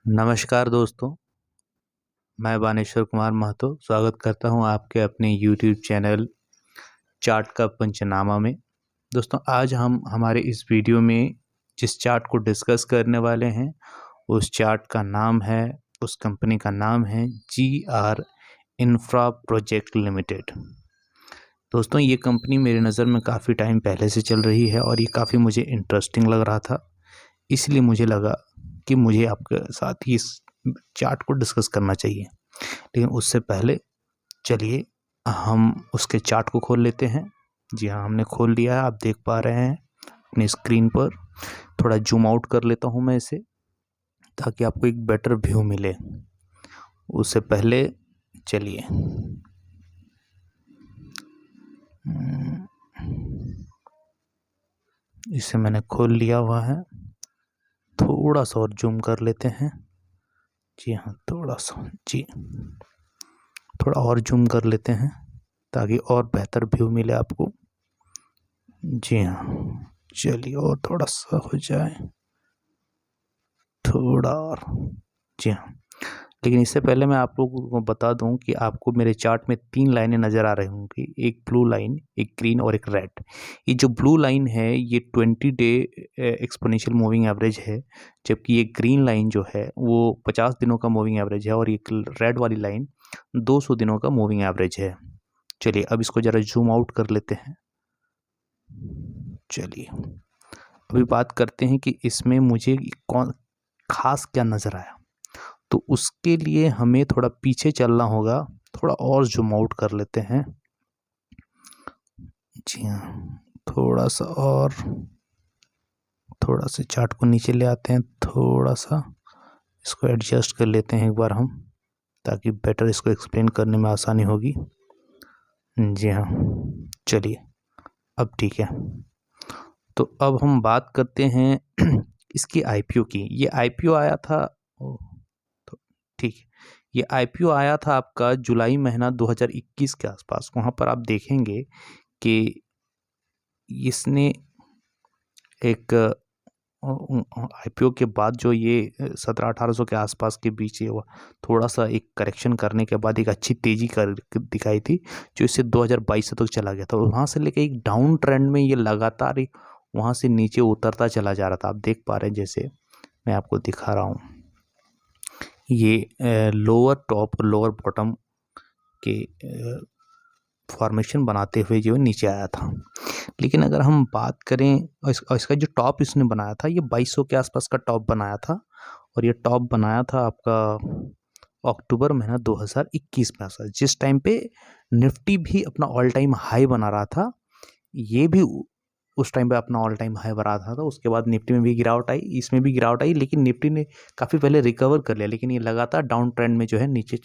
नमस्कार दोस्तों, मैं बानेश्वर कुमार महतो स्वागत करता हूं आपके अपने यूट्यूब चैनल चार्ट का पंचनामा में। दोस्तों, आज हम हमारे इस वीडियो में जिस चार्ट को डिस्कस करने वाले हैं उस चार्ट का नाम है, उस कंपनी का नाम है GR इंफ्रा प्रोजेक्ट लिमिटेड। दोस्तों, ये कंपनी मेरी नज़र में काफ़ी टाइम पहले से चल रही है और ये काफ़ी मुझे इंटरेस्टिंग लग रहा था, इसलिए मुझे लगा कि मुझे आपके साथ ही इस चार्ट को डिस्कस करना चाहिए। लेकिन उससे पहले चलिए हम उसके चार्ट को खोल लेते हैं। जी हाँ, हमने खोल लिया है, आप देख पा रहे हैं अपनी स्क्रीन पर। थोड़ा जूम आउट कर लेता हूँ मैं इसे, ताकि आपको एक बेटर व्यू मिले। उससे पहले चलिए इसे मैंने खोल लिया हुआ है। थोड़ा सा और जूम कर लेते हैं। जी हाँ, थोड़ा सा, जी थोड़ा और जूम कर लेते हैं ताकि और बेहतर व्यू मिले आपको। जी हाँ, चलिए और थोड़ा सा हो जाए, थोड़ा और। जी हाँ, लेकिन इससे पहले मैं आप लोगों को बता दूं कि आपको मेरे चार्ट में 3 लाइनें नज़र आ रही होंगी, एक ब्लू लाइन, एक ग्रीन और एक रेड। ये जो ब्लू लाइन है ये 20 डे एक्सपोनेंशियल मूविंग एवरेज है, जबकि ये ग्रीन लाइन जो है वो 50 दिनों का मूविंग एवरेज है और ये रेड वाली लाइन 200 दिनों का मूविंग एवरेज है। चलिए अब इसको ज़रा जूम आउट कर लेते हैं। चलिए अभी बात करते हैं कि इसमें मुझे कौन खास क्या नज़र आया। तो उसके लिए हमें थोड़ा पीछे चलना होगा, थोड़ा और जूम आउट कर लेते हैं। जी हाँ, थोड़ा सा और, थोड़ा सा चार्ट को नीचे ले आते हैं, थोड़ा सा इसको एडजस्ट कर लेते हैं एक बार हम, ताकि बेटर इसको एक्सप्लेन करने में आसानी होगी। जी हाँ, चलिए अब ठीक है। तो अब हम बात करते हैं इसकी IPO की। ये IPO आया था, तो ठीक है, ये IPO आया था आपका जुलाई महीना 2021 के आसपास। वहाँ पर आप देखेंगे कि इसने एक IPO के बाद जो ये 1700-1800 के आसपास के बीच ये थोड़ा सा एक करेक्शन करने के बाद एक अच्छी तेज़ी कर दिखाई थी, जो इससे 2022 तक चला गया था। और वहाँ से लेकर एक डाउन ट्रेंड में ये लगातार वहाँ से नीचे उतरता चला जा रहा था। आप देख पा रहे हैं, जैसे मैं आपको दिखा रहा हूँ, ये लोअर टॉप लोअर बॉटम के फॉर्मेशन बनाते हुए जो नीचे आया था। लेकिन अगर हम बात करें इसका जो टॉप इसने बनाया था, ये 2200 के आसपास का टॉप बनाया था, और ये टॉप बनाया था आपका अक्टूबर महीना 2021 में, जिस टाइम पे निफ्टी भी अपना ऑल टाइम हाई बना रहा था। ये भी उस टाइम पे अपना ऑल टाइम हाई बना रहा था। उसके बाद निफ्टी में भी गिरावट आई, इसमें भी गिरावट आई, लेकिन निफ्टी ने काफ़ी पहले रिकवर कर लिया, लेकिन ये लगातार डाउन ट्रेंड में जो है नीचे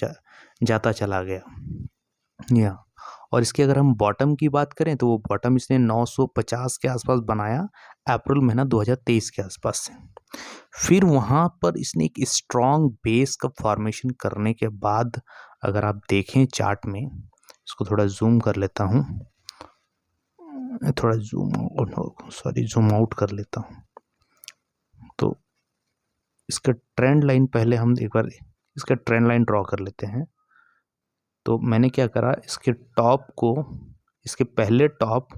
जाता चला गया। या और इसकी अगर हम बॉटम की बात करें तो वो बॉटम इसने 950 के आसपास बनाया अप्रैल महीना 2023 के आसपास से। फिर वहाँ पर इसने एक स्ट्रॉन्ग बेस का फॉर्मेशन करने के बाद, अगर आप देखें चार्ट में, इसको थोड़ा जूम कर लेता हूँ, थोड़ा जूम आउट कर लेता हूँ। तो इसका ट्रेंड लाइन पहले हम एक बार इसका ट्रेंड लाइन ड्रॉ कर लेते हैं। तो मैंने क्या करा, इसके टॉप को, इसके पहले टॉप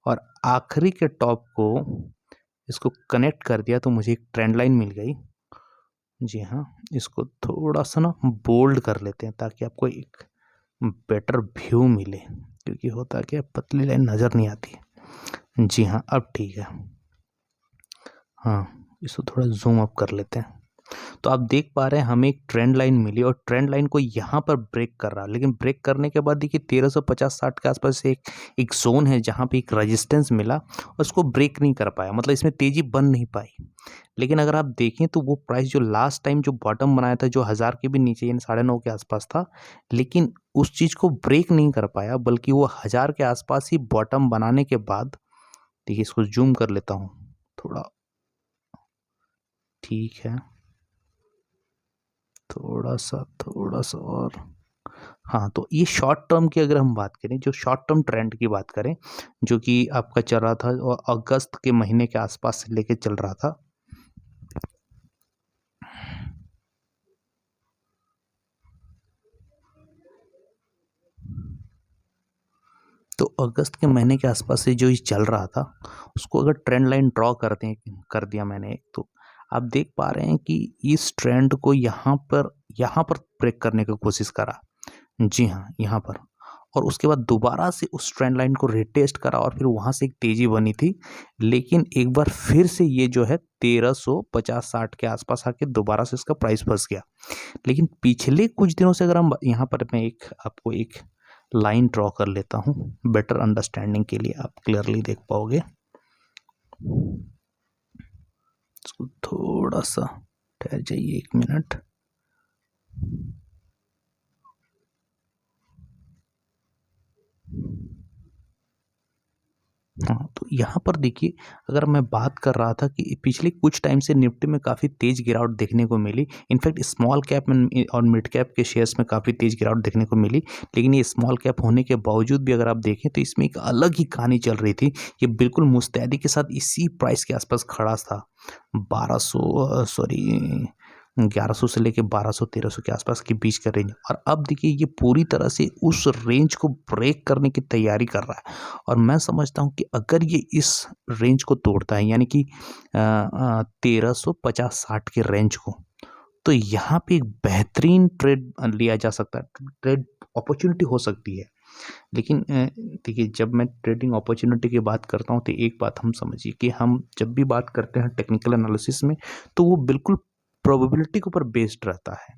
और आखिरी के टॉप को इसको कनेक्ट कर दिया, तो मुझे एक ट्रेंड लाइन मिल गई। जी हाँ, इसको थोड़ा सा ना बोल्ड कर लेते हैं ताकि आपको एक बेटर व्यू मिले, क्योंकि होता क्या पतली लाइन नज़र नहीं आती। जी हाँ, अब ठीक है। हाँ, इसको थोड़ा जूम अप कर लेते हैं। तो आप देख पा रहे हैं हमें एक ट्रेंड लाइन मिली, और ट्रेंड लाइन को यहाँ पर ब्रेक कर रहा, लेकिन ब्रेक करने के बाद देखिए 1350-60 के आसपास एक जोन है जहाँ पे एक रेजिस्टेंस मिला, और उसको ब्रेक नहीं कर पाया, मतलब इसमें तेज़ी बन नहीं पाई। लेकिन अगर आप देखें तो वो प्राइस जो लास्ट टाइम जो बॉटम बनाया था, जो 1000 के भी नीचे यानी 9.5 के आसपास था, लेकिन उस चीज़ को ब्रेक नहीं कर पाया, बल्कि वो 1000 के आसपास ही बॉटम बनाने के बाद, देखिए इसको जूम कर लेता हूँ थोड़ा, ठीक है, थोड़ा सा और। हाँ, तो ये शॉर्ट टर्म की अगर हम बात करें, जो शॉर्ट टर्म ट्रेंड की बात करें, जो कि आपका चल रहा था और अगस्त के महीने के आसपास से लेके चल रहा था, तो अगस्त के महीने के आसपास से जो ये चल रहा था उसको अगर ट्रेंड लाइन ड्रॉ कर दिया मैंने, तो आप देख पा रहे हैं कि इस ट्रेंड को यहाँ पर ब्रेक करने की कोशिश करा। जी हाँ, यहाँ पर, और उसके बाद दोबारा से उस ट्रेंड लाइन को रिटेस्ट करा और फिर वहाँ से एक तेज़ी बनी थी, लेकिन एक बार फिर से ये जो है 1350-60 के आसपास आके दोबारा से इसका प्राइस फंस गया। लेकिन पिछले कुछ दिनों से अगर हम यहाँ पर मैं आपको एक लाइन ड्रॉ कर लेता हूँ बेटर अंडरस्टैंडिंग के लिए, आप क्लियरली देख पाओगे। इसको थोड़ा सा ठहर जाइए 1 मिनट। हाँ, तो यहाँ पर देखिए, अगर मैं बात कर रहा था कि पिछले कुछ टाइम से निफ्टी में काफ़ी तेज़ गिरावट देखने को मिली। इनफैक्ट स्मॉल कैप में और मिड कैप के शेयर्स में काफ़ी तेज़ गिरावट देखने को मिली, लेकिन ये स्मॉल कैप होने के बावजूद भी अगर आप देखें तो इसमें एक अलग ही कहानी चल रही थी। ये बिल्कुल मुस्तैदी के साथ इसी प्राइस के आसपास खड़ा था, 1100 से लेके 1200-1300 के आसपास के बीच का रेंज। और अब देखिए ये पूरी तरह से उस रेंज को ब्रेक करने की तैयारी कर रहा है, और मैं समझता हूँ कि अगर ये इस रेंज को तोड़ता है, यानी कि 1350-60 के रेंज को, तो यहाँ पे एक बेहतरीन ट्रेड लिया जा सकता है, ट्रेड अपॉर्चुनिटी हो सकती है। लेकिन देखिए, जब मैं ट्रेडिंग अपॉर्चुनिटी की बात करता हूँ तो एक बात हम समझिए कि हम जब भी बात करते हैं टेक्निकल एनालिसिस में, तो वो बिल्कुल प्रोबेबिलिटी के ऊपर बेस्ड रहता है।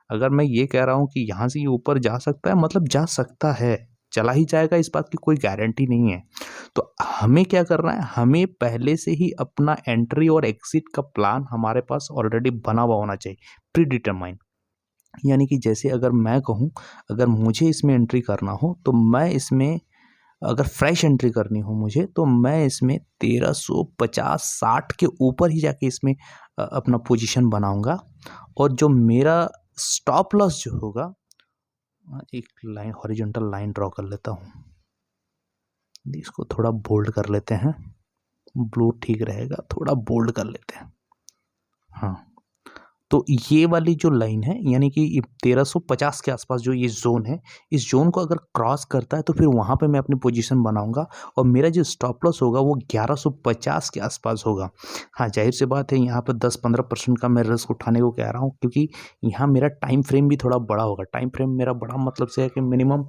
अगर मैं ये कह रहा हूँ कि यहाँ से ये ऊपर जा सकता है, मतलब जा सकता है, चला ही जाएगा, इस बात की कोई गारंटी नहीं है। तो हमें क्या करना है, हमें पहले से ही अपना एंट्री और एग्जिट का प्लान हमारे पास ऑलरेडी बना हुआ होना चाहिए, प्री डिटरमाइन। यानी कि जैसे अगर मैं कहूँ, अगर मुझे इसमें एंट्री करना हो तो मैं इसमें, अगर फ्रेश एंट्री करनी हो मुझे, तो मैं इसमें 1350-60 के ऊपर ही जाके इसमें अपना पोजीशन बनाऊंगा। और जो मेरा स्टॉप लॉस जो होगा, एक लाइन हॉरिजॉन्टल लाइन ड्रॉ कर लेता हूँ, इसको थोड़ा बोल्ड कर लेते हैं, ब्लू ठीक रहेगा, थोड़ा बोल्ड कर लेते हैं। हाँ, तो ये वाली जो लाइन है, यानी कि 1350 के आसपास जो ये जोन है, इस जोन को अगर क्रॉस करता है तो फिर वहाँ पे मैं अपनी पोजीशन बनाऊंगा, और मेरा जो स्टॉप लॉस होगा वो 1150 के आसपास होगा। हाँ, जाहिर सी बात है, यहाँ पर 10-15% का मैं रिस्क उठाने को कह रहा हूँ, क्योंकि यहाँ मेरा टाइम फ्रेम भी थोड़ा बड़ा होगा। टाइम फ्रेम मेरा बड़ा मतलब से है कि मिनिमम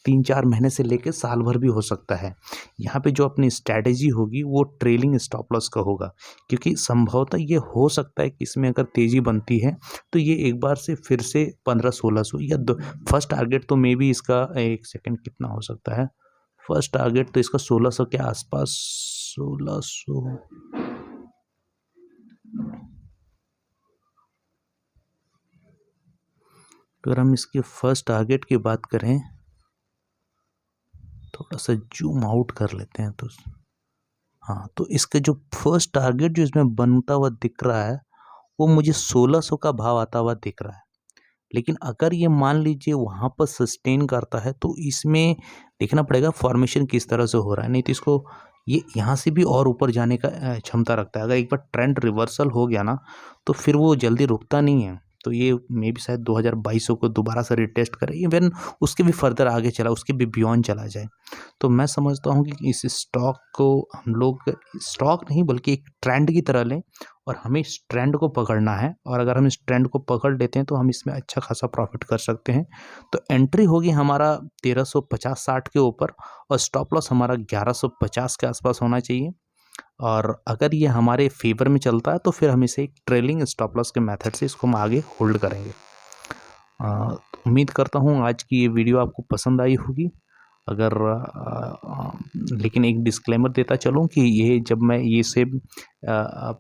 3-4 महीने से लेकर साल भर भी हो सकता है। यहाँ पे जो अपनी स्ट्रैटेजी होगी वो ट्रेलिंग स्टॉप लॉस का होगा, क्योंकि संभवतः ये हो सकता है कि इसमें अगर तेज़ी बनती है तो ये एक बार से फिर से 1500-1600 या फर्स्ट टारगेट तो मे बी इसका, एक सेकंड, कितना हो सकता है फर्स्ट टारगेट, तो इसका 1600 के आसपास, 1600, अगर हम इसके फर्स्ट टारगेट की बात करें, थोड़ा सा जूम आउट कर लेते हैं, तो हाँ, तो इसका जो फर्स्ट टारगेट जो इसमें बनता हुआ दिख रहा है वो मुझे 1600 का भाव आता हुआ दिख रहा है। लेकिन अगर ये मान लीजिए वहाँ पर सस्टेन करता है तो इसमें देखना पड़ेगा फॉर्मेशन किस तरह से हो रहा है, नहीं तो इसको ये यहाँ से भी और ऊपर जाने का क्षमता रखता है। अगर एक बार ट्रेंड रिवर्सल हो गया ना तो फिर वो जल्दी रुकता नहीं है, तो ये मे भी शायद 2200 को दोबारा से रिटेस्ट करे, इवन उसके भी फर्दर आगे चला, उसके भी बियॉन्ड चला जाए। तो मैं समझता हूँ कि इस स्टॉक को हम लोग स्टॉक नहीं बल्कि एक ट्रेंड की तरह लें, और हमें इस ट्रेंड को पकड़ना है, और अगर हम इस ट्रेंड को पकड़ लेते हैं तो हम इसमें अच्छा खासा प्रॉफिट कर सकते हैं। तो एंट्री होगी हमारा 1350-60 के ऊपर, और स्टॉप लॉस हमारा 1150 के आसपास होना चाहिए। और अगर ये हमारे फेवर में चलता है तो फिर हम इसे एक ट्रेलिंग स्टॉप लॉस के मेथड से इसको हम आगे होल्ड करेंगे। उम्मीद करता हूँ आज की ये वीडियो आपको पसंद आई होगी। अगर लेकिन एक डिस्क्लेमर देता चलूँ कि ये जब मैं ये सिर्फ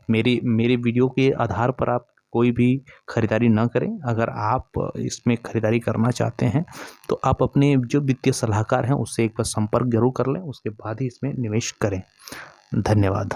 मेरे वीडियो के आधार पर आप कोई भी खरीदारी ना करें। अगर आप इसमें खरीदारी करना चाहते हैं तो आप अपने जो वित्तीय सलाहकार हैं उससे एक बार संपर्क जरूर कर लें, उसके बाद ही इसमें निवेश करें। धन्यवाद।